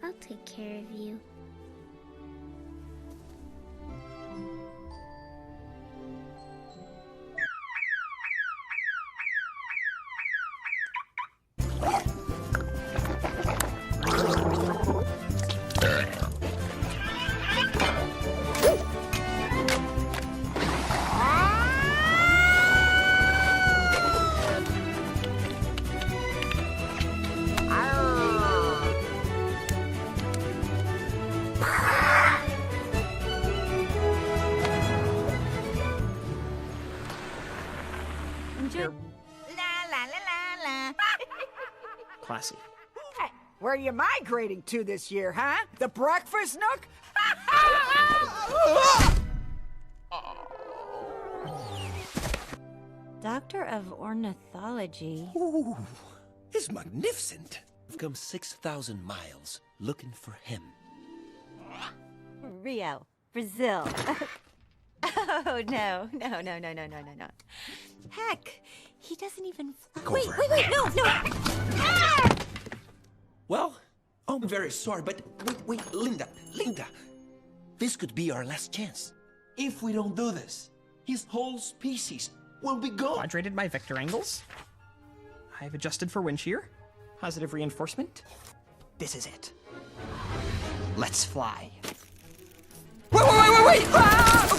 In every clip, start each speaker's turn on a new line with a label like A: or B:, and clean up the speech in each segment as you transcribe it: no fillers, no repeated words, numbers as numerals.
A: I'll take care of you.
B: Classy.
C: Hey, where are you migrating to this year, huh? The breakfast nook?
D: Doctor of Ornithology.
E: Ooh, he's magnificent. I've come 6,000 miles looking for him.
D: Rio, Brazil. Oh, no. Heck, he doesn't even fly.
E: Go
D: Wait,
E: for
D: wait,
E: it.
D: no! Ah!
E: Well, I'm very sorry, but wait, Linda. This could be our last chance. If we don't do this, his whole species will be gone.
B: Quadrated my vector angles. I've adjusted for wind shear. Positive reinforcement. This is it. Let's fly. Wait! Ah!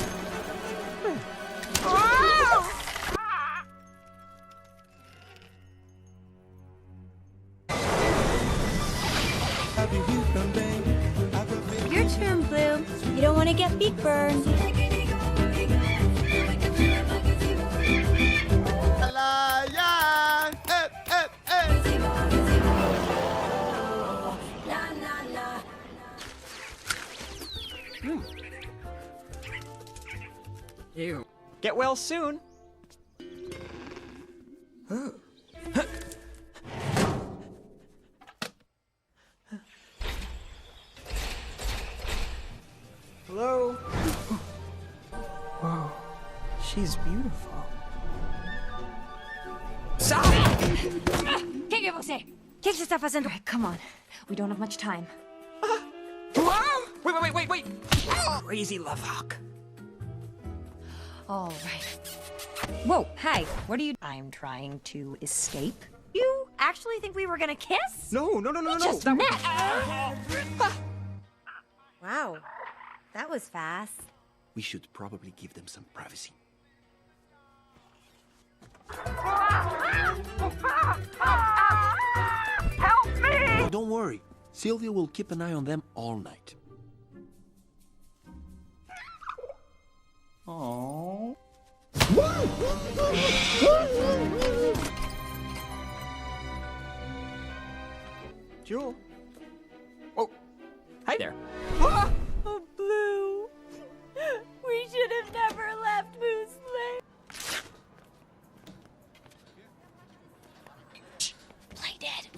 D: Your turn, Blue. You don't want to get beak burned.
B: You. Get well soon. Hello? Whoa, she's beautiful. Stop!
D: ¿Qué você? ¿Qué você está fazendo? Come on, we don't have much time.
B: Wait! Crazy love hawk.
D: All right. Whoa, hi, what are you... I'm trying to escape. You actually think we were gonna kiss?
B: No.
D: Just met. Wow, that was fast.
E: We should probably give them some privacy.
C: Help me!
E: Don't worry. Sylvia will keep an eye on them all night.
B: Aww. Jewel. Oh, hi there.
D: Oh, Blue. We should have never left Moose Lake. Shh, play dead.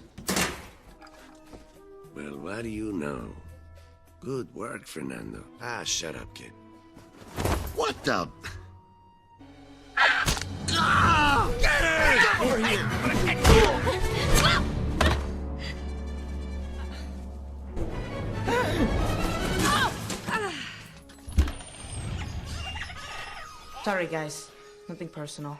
F: Well, what do you know? Good work, Fernando. Ah, shut up, kid. What the... Get her! Over here!
G: Sorry, guys. Nothing personal.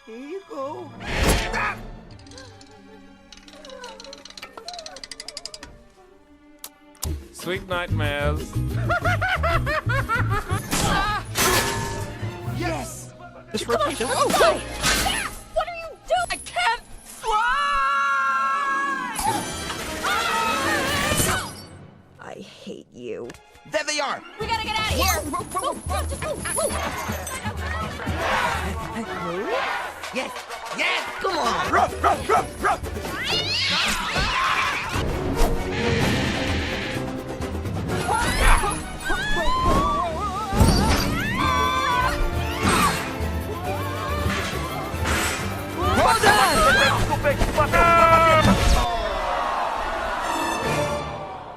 C: Here you go.
H: Sweet nightmares.
C: Yes!
B: Just rotate. Oh!
D: What are you doing? I can't fly! I hate you.
E: There they are!
D: We gotta get out of here!
E: Yes! Yes! Come on! Ruff, ruff, ruff, ruff!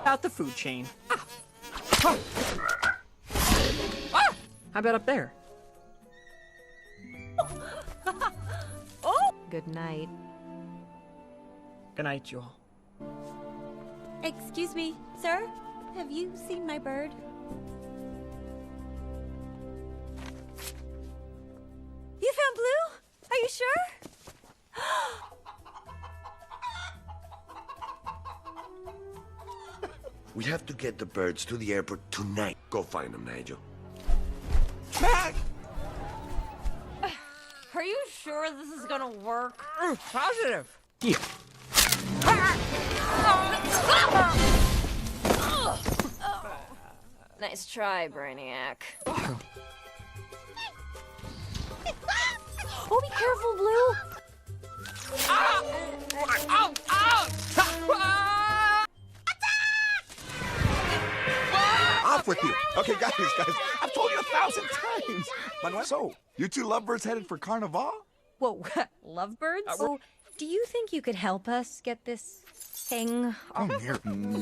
B: Out the food chain. How about up there?
D: Good night.
B: Good night, Jewel.
A: Excuse me, sir? Have you seen my bird?
D: You found Blue? Are you sure?
F: We have to get the birds to the airport tonight. Go find them, Nigel.
D: Are you sure this is gonna work?
C: Positive.
B: Here.
D: Nice try, Brainiac. Oh, be careful, Blue!
H: Off with you. Okay, guys, I've told you 1,000 times. Manuel, so, you two lovebirds headed for Carnival?
D: Whoa, lovebirds? So, do you think you could help us get this thing off?
H: Come here.
D: Adorable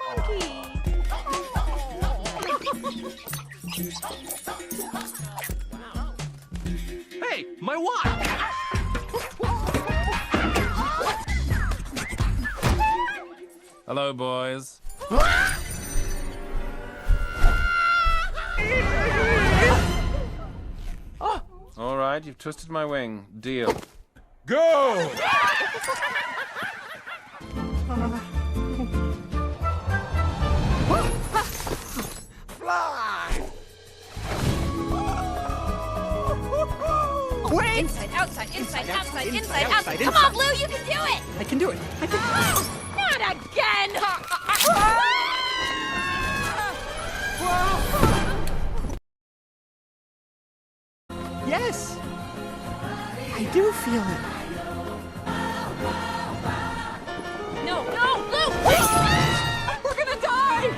D: monkey!
B: Hey, my watch!
I: Hello, boys. All right, you've twisted my wing. Deal. Go!
C: Fly!
B: Wait!
D: Inside, outside, inside, outside, inside,
B: outside,
D: outside. Come on, Blue, you can do it!
B: I can do it. I can.
D: Not again!
B: Yes! I do feel it.
D: No, no, Blue! We're gonna die!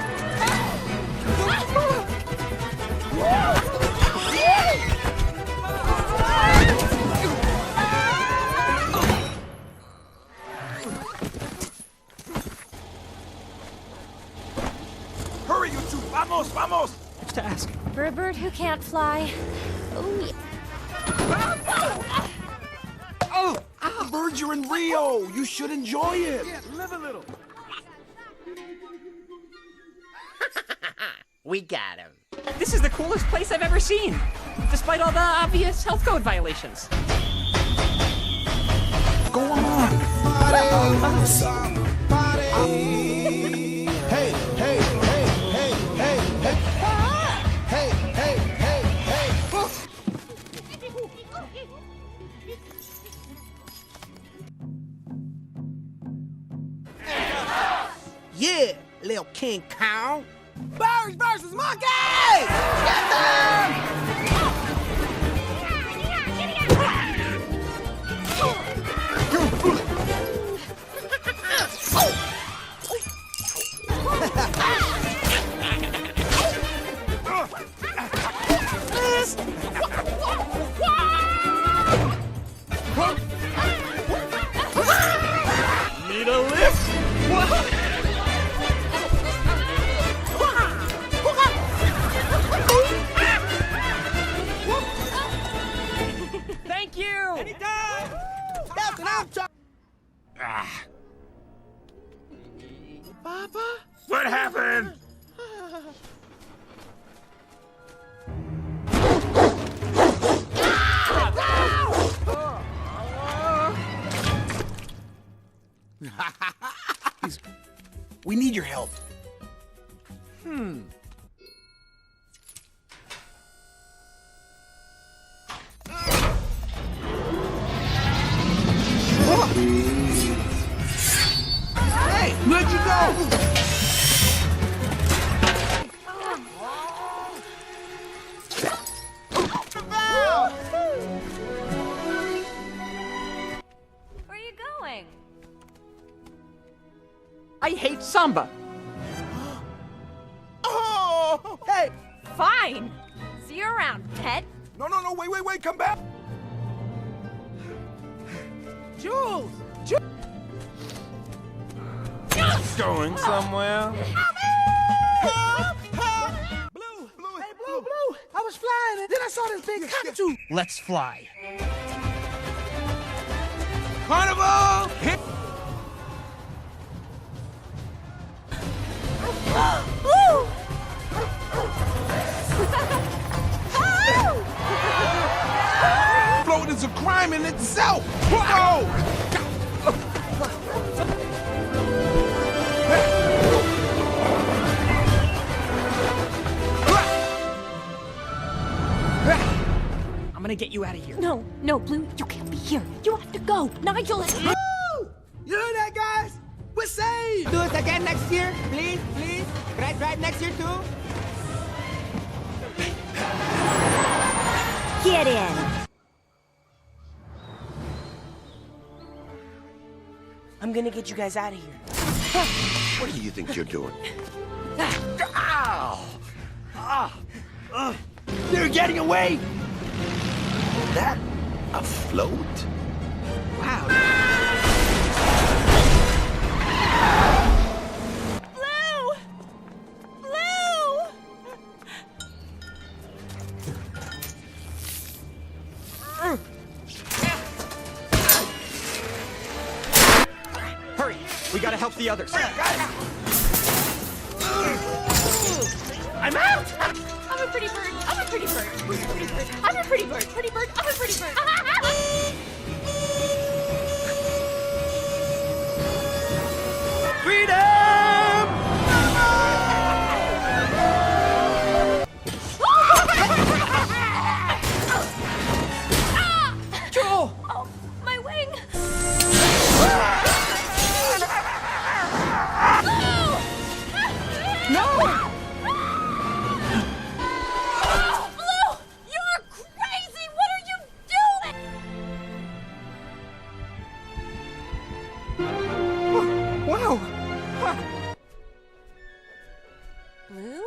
H: Hurry, you two! Vamos, vamos!
B: What's to ask?
D: For a bird who can't fly. Oh, yeah.
H: Oh! The birds are in Rio! You should enjoy it!
C: Yeah, live a little.
E: We got him.
B: This is the coolest place I've ever seen, despite all the obvious health code violations.
H: Go on! Hey, hey, hey, hey, hey, hey! Hey, hey, hey, hey!
C: Yeah, little King Kong. Birds versus monkeys! Get them!
B: Need a lift? Thank you!
C: Anytime! That's what I'm talking. Papa?
F: What happened?
H: We need your help.
E: Hey, where'd you go?
D: Where are you going?
B: I hate samba.
C: Oh!
D: Hey! Fine! See you around, Ted.
H: No, wait, come back.
C: Jules!
I: Going somewhere?
C: Blue! Hey, Blue! I was flying and then I saw this big cockatoo.
B: Let's fly.
E: Carnival! Hit!
H: Floating is a crime in itself. Whoa!
B: I'm gonna get you out of here.
D: No, Blue, you can't be here. You have to go. Nigel is...
C: You hear that, guys? We're saved!
B: Do it again next year, please. Right next year too.
D: Get in.
G: I'm gonna get you guys out of here.
F: What do you think you're doing?
E: They're getting away! That afloat?
B: Wow.
D: Blue! Blue!
B: Hurry! We gotta help the others.
E: I'm out!
D: I'm a pretty bird. I'm a pretty bird. I'm a pretty bird. I'm a pretty bird. Pretty bird. I'm a pretty bird.
B: Freedom! Joel!
D: Oh, my wing.
B: No!
D: Blue, you're crazy. What are you doing?
B: Wow!
D: Blue?